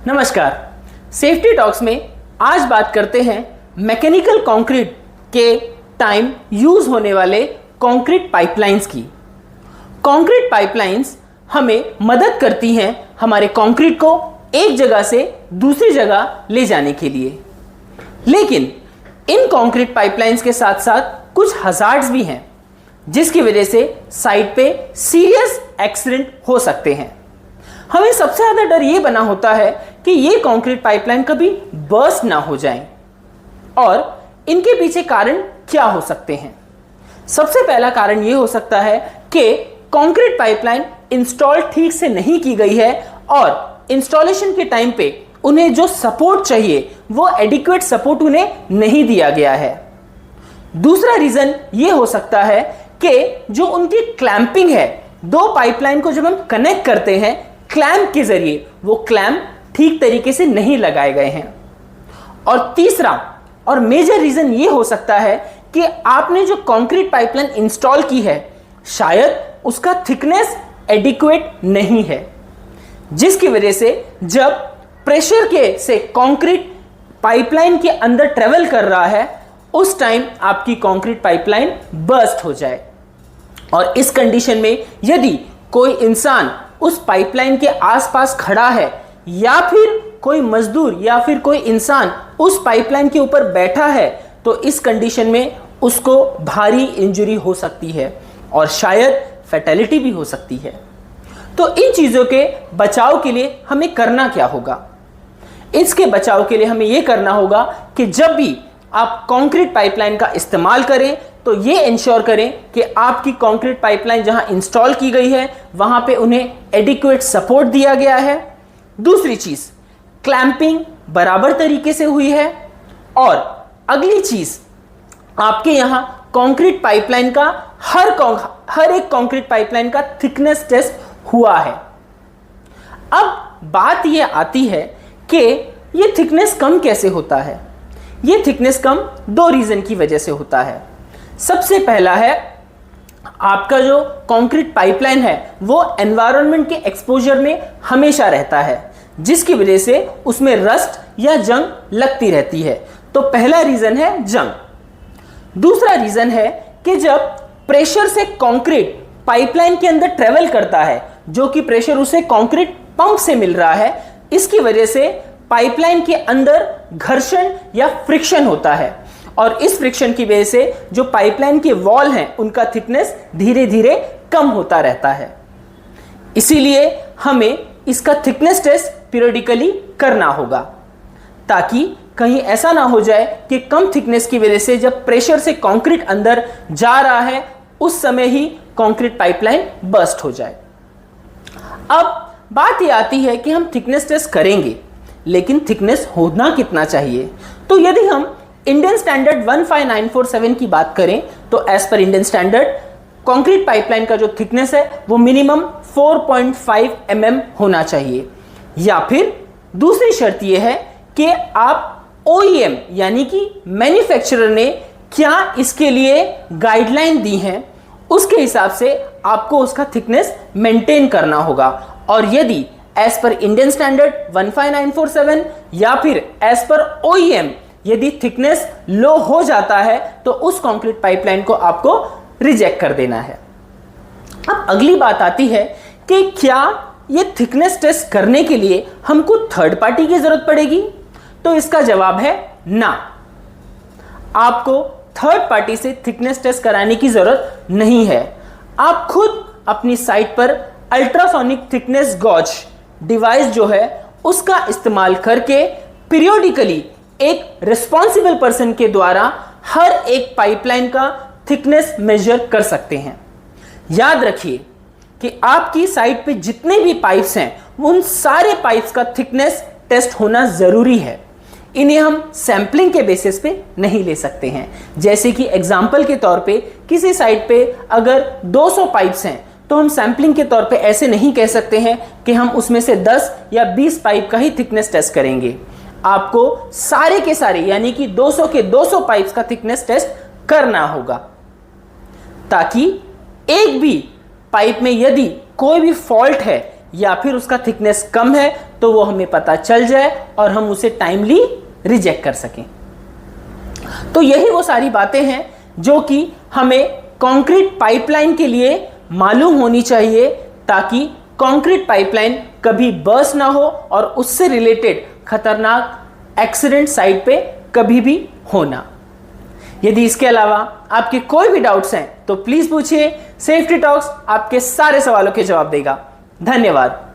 नमस्कार। Safety talks में आज बात करते हैं मैकेनिकल कंक्रीट के टाइम यूज होने वाले कंक्रीट पाइपलाइंस की। कंक्रीट पाइपलाइंस हमें मदद करती हैं हमारे कंक्रीट को एक जगह से दूसरी जगह ले जाने के लिए, लेकिन इन कंक्रीट पाइपलाइंस के साथ साथ कुछ हजार्ड्स भी हैं जिसकी वजह से साइट पे सीरियस एक्सीडेंट हो सकते हैं। हमें सबसे ज्यादा डर यह बना होता है कि ये कंक्रीट पाइपलाइन कभी बर्स्ट ना हो जाएं, और इनके पीछे कारण क्या हो सकते हैं। सबसे पहला कारण यह हो सकता है कि कंक्रीट पाइपलाइन इंस्टॉल ठीक से नहीं की गई है और इंस्टॉलेशन के टाइम पे उन्हें जो सपोर्ट चाहिए वो एडिक्वेट सपोर्ट उन्हें नहीं दिया गया है। दूसरा रीजन यह हो सकता है कि जो उनकी क्लैंपिंग है, दो पाइपलाइन को जब हम कनेक्ट करते हैं क्लैंप के जरिए, वो क्लैंप ठीक तरीके से नहीं लगाए गए हैं। और तीसरा और मेजर रीजन ये हो सकता है कि आपने जो कंक्रीट पाइपलाइन इंस्टॉल की है शायद उसका थिकनेस एडिक्वेट नहीं है, जिसकी वजह से जब प्रेशर के से कंक्रीट पाइपलाइन के अंदर ट्रेवल कर रहा है उस टाइम आपकी कंक्रीट पाइपलाइन बर्स्ट हो जाए। और इस कंडीशन में यदि कोई इंसान उस पाइपलाइन के आसपास खड़ा है या फिर कोई मजदूर या फिर कोई इंसान उस पाइपलाइन के ऊपर बैठा है तो इस कंडीशन में उसको भारी इंजरी हो सकती है और शायद फैटेलिटी भी हो सकती है। तो इन चीजों के बचाव के लिए हमें करना क्या होगा? इसके बचाव के लिए हमें यह करना होगा कि जब भी आप कंक्रीट पाइपलाइन का इस्तेमाल करें तो ये इंश्योर करें कि आपकी कंक्रीट पाइपलाइन जहां इंस्टॉल की गई है वहां पे उन्हें एडिक्वेट सपोर्ट दिया गया है। दूसरी चीज, क्लैंपिंग बराबर तरीके से हुई है। और अगली चीज, आपके यहां कंक्रीट पाइपलाइन का हर एक कंक्रीट पाइपलाइन का थिकनेस टेस्ट हुआ है। अब बात यह आती है कि यह थिकनेस कम कैसे होता है। यह थिकनेस कम दो रीजन की वजह से होता है। सबसे पहला है, आपका जो कंक्रीट पाइपलाइन है वो एनवायरनमेंट के एक्सपोजर में हमेशा रहता है, जिसकी वजह से उसमें रस्ट या जंग लगती रहती है। तो पहला रीजन है जंग। दूसरा रीजन है कि जब प्रेशर से कंक्रीट पाइपलाइन के अंदर ट्रेवल करता है, जो कि प्रेशर उसे कंक्रीट पंप से मिल रहा है, इसकी वजह से पाइपलाइन के अंदर घर्षण या फ्रिक्शन होता है और इस फ्रिक्शन की वजह से जो पाइपलाइन के वॉल हैं उनका थिकनेस धीरे धीरे कम होता रहता है। इसीलिए हमें इसका थिकनेस टेस्ट पीरियडिकली करना होगा, ताकि कहीं ऐसा ना हो जाए कि कम थिकनेस की वजह से जब प्रेशर से कंक्रीट अंदर जा रहा है उस समय ही कंक्रीट पाइपलाइन बर्स्ट हो जाए। अब बात यह आती है कि हम थिकनेस टेस्ट करेंगे, लेकिन थिकनेस होना कितना चाहिए। तो यदि हम इंडियन स्टैंडर्ड 15947 की बात करें तो as per Indian standard concrete pipeline का जो थिकनेस है वो मिनिमम 4.5 mm होना चाहिए। या फिर दूसरी शर्त यह है कि आप OEM यानी कि मैन्युफैक्चरर ने क्या इसके लिए गाइडलाइन दी हैं उसके हिसाब से आपको उसका थिकनेस मेंटेन करना होगा। और यदि एज पर इंडियन स्टैंडर्ड 15947 या फिर एज पर OEM यदि थिकनेस लो हो जाता है तो उस कंक्रीट पाइपलाइन को आपको रिजेक्ट कर देना है। अब अगली बात आती है कि क्या यह थिकनेस टेस्ट करने के लिए हमको थर्ड पार्टी की जरूरत पड़ेगी? तो इसका जवाब है ना, आपको थर्ड पार्टी से थिकनेस टेस्ट कराने की जरूरत नहीं है। आप खुद अपनी साइट पर अल्ट्रासोनिक थिकनेस गॉज डिवाइस जो है उसका इस्तेमाल करके पीरियोडिकली एक रिस्पॉन्सिबल पर्सन के द्वारा हर एक पाइपलाइन का थिकनेस मेजर कर सकते हैं। याद रखिए कि आपकी साइट पे जितने भी पाइप्स हैं उन सारे पाइप्स का थिकनेस टेस्ट होना जरूरी है। इन्हें हम सैंपलिंग के बेसिस पे नहीं ले सकते हैं। जैसे कि एग्जांपल के तौर पे किसी साइट पे अगर 200 पाइप्स हैं तो हम सैंपलिंग के तौर पे ऐसे नहीं कह सकते हैं कि हम उसमें से 10 या 20 पाइप का ही थिकनेस टेस्ट करेंगे। आपको सारे के सारे यानी कि 200 के 200 पाइप्स का थिकनेस टेस्ट करना होगा, ताकि एक भी पाइप में यदि कोई भी फॉल्ट है या फिर उसका थिकनेस कम है तो वो हमें पता चल जाए और हम उसे टाइमली रिजेक्ट कर सकें। तो यही वो सारी बातें हैं जो कि हमें कंक्रीट पाइपलाइन के लिए मालूम होनी चाहिए, ताकि कंक्रीट पाइपलाइन कभी बर्स्ट ना हो और उससे रिलेटेड खतरनाक एक्सीडेंट साइट पे कभी भी होना। यदि इसके अलावा आपके कोई भी डाउट्स हैं तो प्लीज पूछिए, सेफ्टी टॉक्स आपके सारे सवालों के जवाब देगा। धन्यवाद।